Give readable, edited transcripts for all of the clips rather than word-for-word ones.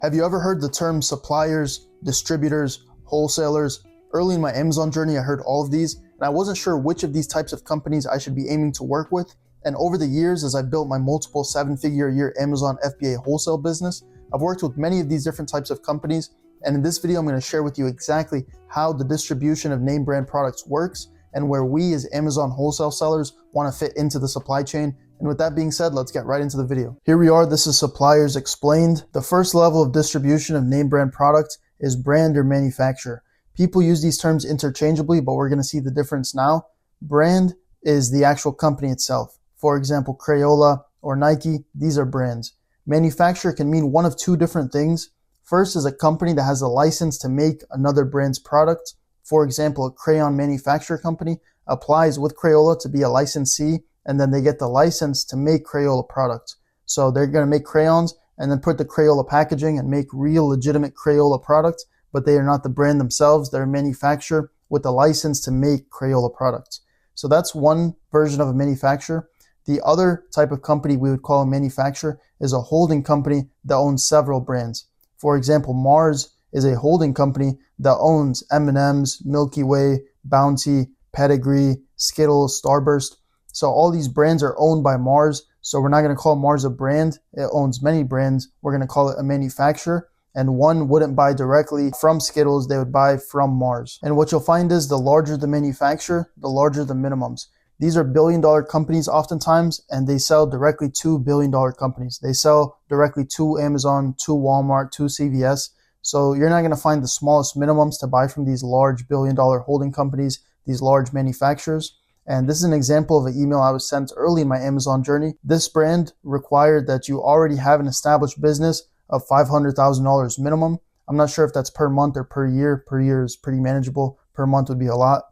Have you ever heard the term suppliers, distributors, wholesalers? Early in my Amazon journey, I heard all of these, and I wasn't sure which of these types of companies I should be aiming to work with. And over the years, as I built my multiple seven-figure a year Amazon FBA wholesale business, I've worked with many of these different types of companies. And in this video, I'm going to share with you exactly how the distribution of name brand products works and where we as Amazon wholesale sellers want to fit into the supply chain. And with that being said, let's get right into the video. Here we are. This is Suppliers Explained. The first level of distribution of name brand products is brand or manufacturer. People use these terms interchangeably, but we're going to see the difference now. Brand is the actual company itself. For example, Crayola or Nike, these are brands. Manufacturer can mean one of two different things. First is a company that has a license to make another brand's product. For example, a crayon manufacturer company applies with Crayola to be a licensee, and then they get the license to make Crayola products. So they're going to make crayons and then put the Crayola packaging and make real legitimate Crayola products, but they are not the brand themselves. They're a manufacturer with a license to make Crayola products. So that's one version of a manufacturer. The other type of company we would call a manufacturer is a holding company that owns several brands. For example, Mars is a holding company that owns M&M's, Milky Way, Bounty, Pedigree, Skittles, Starburst. So all these brands are owned by Mars. So we're not going to call Mars a brand. It owns many brands. We're going to call it a manufacturer. And one wouldn't buy directly from Skittles. They would buy from Mars. And what you'll find is the larger the manufacturer, the larger the minimums. These are billion-dollar companies oftentimes, and they sell directly to billion-dollar companies. They sell directly to Amazon, to Walmart, to CVS. So you're not going to find the smallest minimums to buy from these large billion-dollar holding companies, these large manufacturers. And this is an example of an email I was sent early in my Amazon journey. This brand required that you already have an established business of $500,000 minimum. I'm not sure if that's per month or per year. Per year is pretty manageable. Per month would be a lot.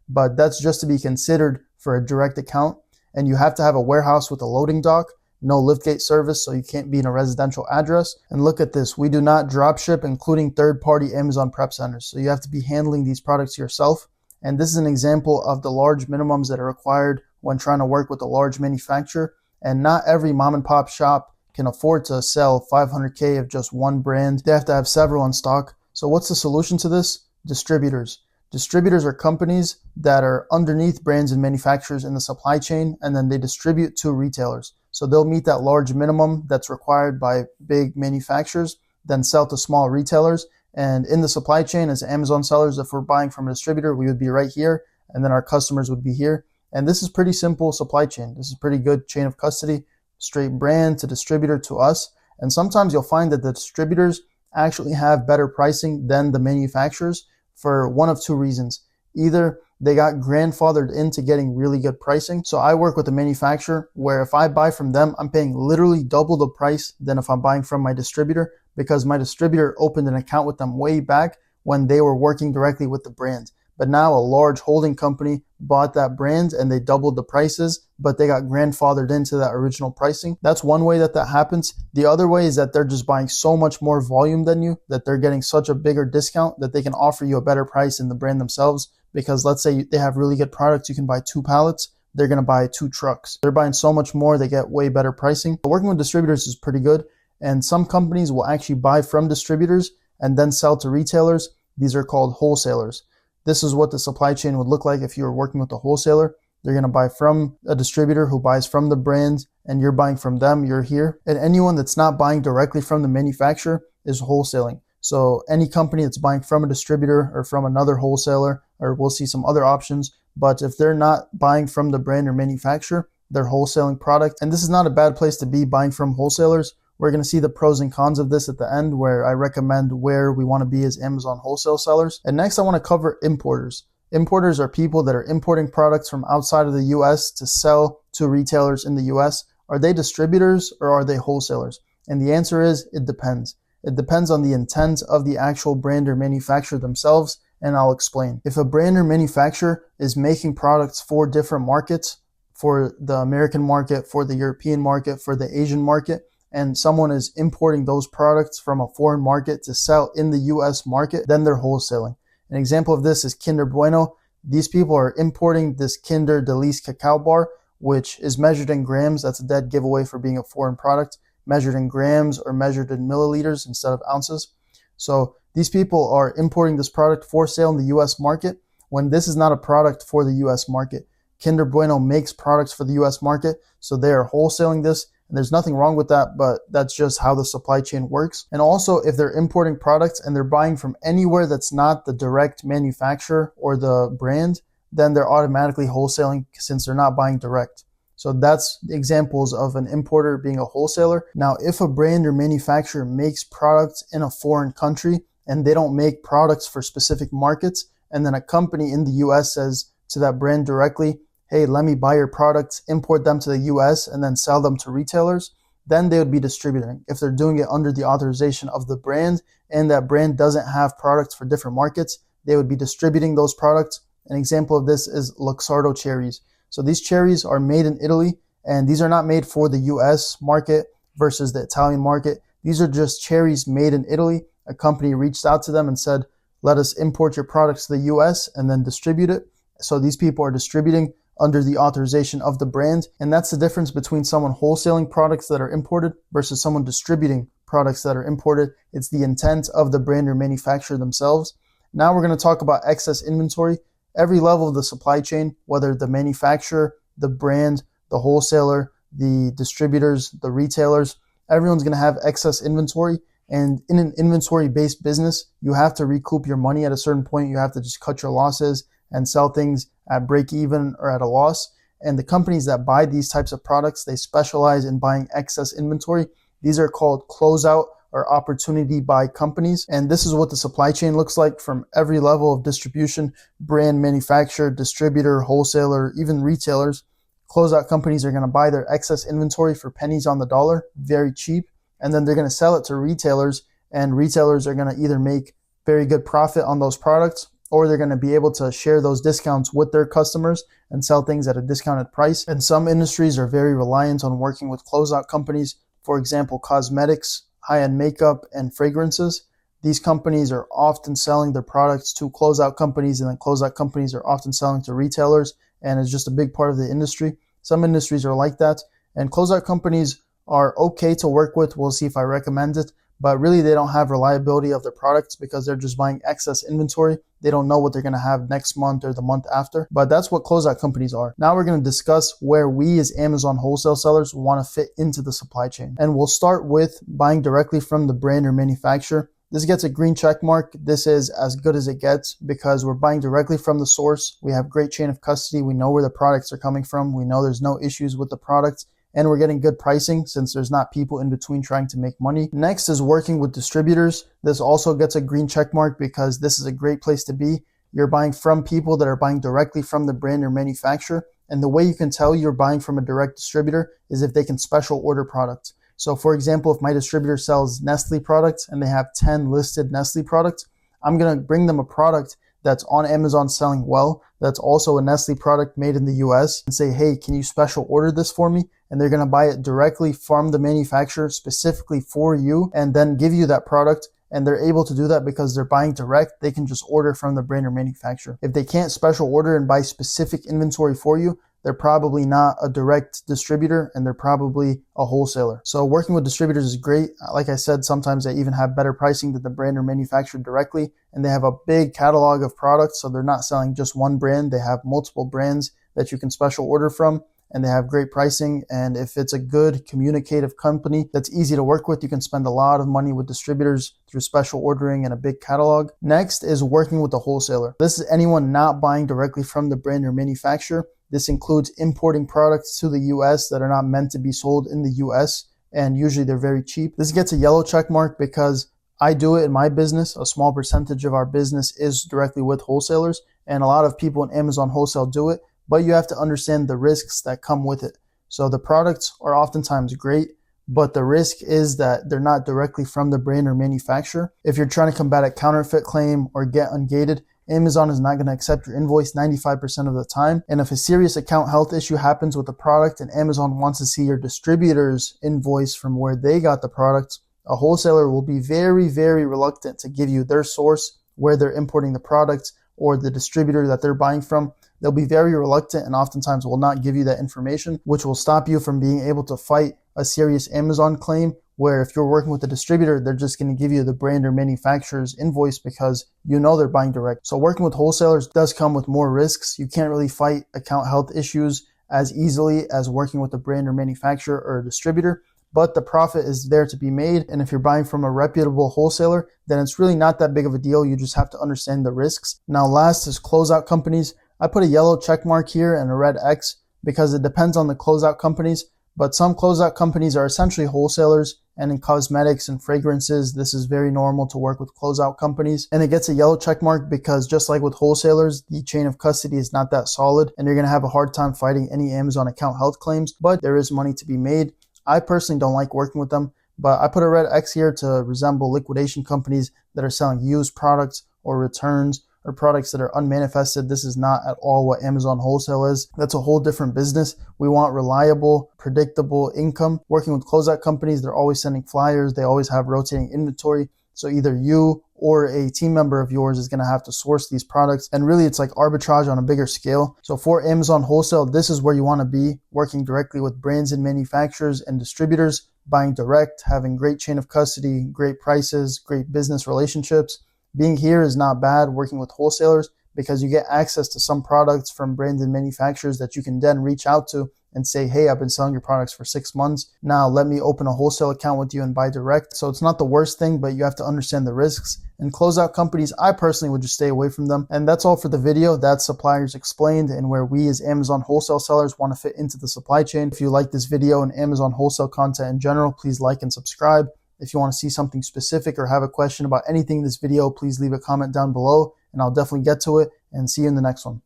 But that's just to be considered for a direct account. And you have to have a warehouse with a loading dock, no liftgate service, so you can't be in a residential address. And look at this. We do not drop ship, including third-party Amazon prep centers. So you have to be handling these products yourself. And this is an example of the large minimums that are required when trying to work with a large manufacturer. And not every mom and pop shop can afford to sell $500K of just one brand. They have to have several in stock. So what's the solution to this? Distributors. Distributors are companies that are underneath brands and manufacturers in the supply chain, and then they distribute to retailers. So they'll meet that large minimum that's required by big manufacturers, then sell to small retailers. And in the supply chain, as Amazon sellers, if we're buying from a distributor, we would be right here, and then our customers would be here. And this is pretty simple supply chain. This is pretty good chain of custody, straight brand to distributor to us. And sometimes you'll find that the distributors actually have better pricing than the manufacturers for one of two reasons. Either they got grandfathered into getting really good pricing. So I work with a manufacturer where if I buy from them, I'm paying literally double the price than if I'm buying from my distributor, because my distributor opened an account with them way back when they were working directly with the brand. But now a large holding company bought that brand and they doubled the prices, but they got grandfathered into that original pricing. That's one way that happens. The other way is that they're just buying so much more volume than you that they're getting such a bigger discount that they can offer you a better price than the brand themselves. Because let's say they have really good products, you can buy 2 pallets, they're going to buy 2 trucks. They're buying so much more, they get way better pricing. But working with distributors is pretty good. And some companies will actually buy from distributors and then sell to retailers. These are called wholesalers. This is what the supply chain would look like if you were working with a wholesaler. They're going to buy from a distributor who buys from the brand, and you're buying from them, you're here. And anyone that's not buying directly from the manufacturer is wholesaling. So any company that's buying from a distributor or from another wholesaler, or we'll see some other options, but if they're not buying from the brand or manufacturer, they're wholesaling product. And this is not a bad place to be buying from wholesalers. We're going to see the pros and cons of this at the end, where I recommend where we want to be as Amazon wholesale sellers. And next I want to cover importers. Importers are people that are importing products from outside of the US to sell to retailers in the US. Are they distributors or are they wholesalers? And the answer is it depends. It depends on the intent of the actual brand or manufacturer themselves, and I'll explain. If a brand or manufacturer is making products for different markets, for the American market, for the European market, for the Asian market, and someone is importing those products from a foreign market to sell in the US market, then they're wholesaling. An example of this is Kinder Bueno. These people are importing this Kinder Delice cacao bar, which is measured in grams. That's a dead giveaway for being a foreign product. measured in grams or measured in milliliters instead of ounces. So these people are importing this product for sale in the US market when this is not a product for the US market. Kinder Bueno makes products for the US market, so they are wholesaling this. And there's nothing wrong with that, but that's just how the supply chain works. And also, if they're importing products and they're buying from anywhere that's not the direct manufacturer or the brand, then they're automatically wholesaling since they're not buying direct. So that's examples of an importer being a wholesaler. Now, if a brand or manufacturer makes products in a foreign country and they don't make products for specific markets, and then a company in the US says to that brand directly, hey, let me buy your products, import them to the US, and then sell them to retailers, then they would be distributing. If they're doing it under the authorization of the brand and that brand doesn't have products for different markets, they would be distributing those products. An example of this is Luxardo cherries. So these cherries are made in Italy, and these are not made for the US market versus the Italian market. These are just cherries made in Italy. A company reached out to them and said, let us import your products to the US and then distribute it. So these people are distributing under the authorization of the brand. And that's the difference between someone wholesaling products that are imported versus someone distributing products that are imported. It's the intent of the brand or manufacturer themselves. Now we're going to talk about excess inventory. Every level of the supply chain, whether the manufacturer, the brand, the wholesaler, the distributors, the retailers, everyone's going to have excess inventory. And in an inventory-based business, you have to recoup your money at a certain point. You have to just cut your losses and sell things at break even or at a loss. And the companies that buy these types of products, they specialize in buying excess inventory. These are called closeout or opportunity buy companies. And this is what the supply chain looks like from every level of distribution: brand, manufacturer, distributor, wholesaler, even retailers. Closeout companies are going to buy their excess inventory for pennies on the dollar, very cheap, and then they're going to sell it to retailers, and retailers are going to either make very good profit on those products, or they're going to be able to share those discounts with their customers and sell things at a discounted price. And some industries are very reliant on working with closeout companies. For example, cosmetics, high-end makeup, and fragrances. These companies are often selling their products to closeout companies, and then closeout companies are often selling to retailers, and it's just a big part of the industry. Some industries are like that, and closeout companies are okay to work with. We'll see if I recommend it, but really they don't have reliability of their products because they're just buying excess inventory. They don't know what they're going to have next month or the month after, but that's what closeout companies are. Now we're going to discuss where we as Amazon wholesale sellers want to fit into the supply chain. And we'll start with buying directly from the brand or manufacturer. This gets a green check mark. This is as good as it gets because we're buying directly from the source. We have great chain of custody. We know where the products are coming from. We know there's no issues with the products. And we're getting good pricing since there's not people in between trying to make money. Next is working with distributors. This also gets a green check mark because this is a great place to be. You're buying from people that are buying directly from the brand or manufacturer. And the way you can tell you're buying from a direct distributor is if they can special order products. So for example, if my distributor sells Nestle products and they have 10 listed Nestle products, I'm going to bring them a product that's on Amazon selling well, that's also a Nestle product made in the US, and say, hey, can you special order this for me? And they're going to buy it directly from the manufacturer specifically for you and then give you that product. And they're able to do that because they're buying direct. They can just order from the brand or manufacturer. If they can't special order and buy specific inventory for you, they're probably not a direct distributor and they're probably a wholesaler. So working with distributors is great. Like I said, sometimes they even have better pricing than the brand or manufacturer directly, and they have a big catalog of products. So they're not selling just one brand. They have multiple brands that you can special order from, and they have great pricing. And if it's a good communicative company that's easy to work with, you can spend a lot of money with distributors through special ordering and a big catalog. Next is working with a wholesaler. This is anyone not buying directly from the brand or manufacturer. This includes importing products to the US that are not meant to be sold in the US, and usually they're very cheap. This gets a yellow check mark because I do it in my business. A small percentage of our business is directly with wholesalers, and a lot of people in Amazon wholesale do it, but you have to understand the risks that come with it. So the products are oftentimes great, but the risk is that they're not directly from the brand or manufacturer. If you're trying to combat a counterfeit claim or get ungated, Amazon is not going to accept your invoice 95% of the time. And if a serious account health issue happens with the product and Amazon wants to see your distributor's invoice from where they got the product, a wholesaler will be very, very reluctant to give you their source, where they're importing the products, or the distributor that they're buying from, they'll be very reluctant and oftentimes will not give you that information, which will stop you from being able to fight a serious Amazon claim, where if you're working with a distributor, they're just going to give you the brand or manufacturer's invoice because you know they're buying direct. So working with wholesalers does come with more risks. You can't really fight account health issues as easily as working with a brand or manufacturer or a distributor, but the profit is there to be made. And if you're buying from a reputable wholesaler, then it's really not that big of a deal. You just have to understand the risks. Now, last is closeout companies. I put a yellow check mark here and a red X because it depends on the closeout companies, but some closeout companies are essentially wholesalers. And in cosmetics and fragrances, this is very normal to work with closeout companies. And it gets a yellow check mark because just like with wholesalers, the chain of custody is not that solid and you're going to have a hard time fighting any Amazon account health claims, but there is money to be made. I personally don't like working with them, but I put a red X here to resemble liquidation companies that are selling used products or returns or products that are unmanifested. This is not at all what Amazon Wholesale is. That's a whole different business. We want reliable, predictable income. Working with closeout companies, they're always sending flyers. They always have rotating inventory. So either you or a team member of yours is going to have to source these products. And really, it's like arbitrage on a bigger scale. So for Amazon Wholesale, this is where you want to be, working directly with brands and manufacturers and distributors, buying direct, having great chain of custody, great prices, great business relationships. Being here is not bad working with wholesalers because you get access to some products from brands and manufacturers that you can then reach out to and say, hey, I've been selling your products for 6 months. Now let me open a wholesale account with you and buy direct. So it's not the worst thing, but you have to understand the risks. And closeout companies, I personally would just stay away from them. And that's all for the video. That's Suppliers Explained and where we as Amazon wholesale sellers want to fit into the supply chain. If you like this video and Amazon wholesale content in general, please like and subscribe. If you want to see something specific or have a question about anything in this video, please leave a comment down below and I'll definitely get to it, and see you in the next one.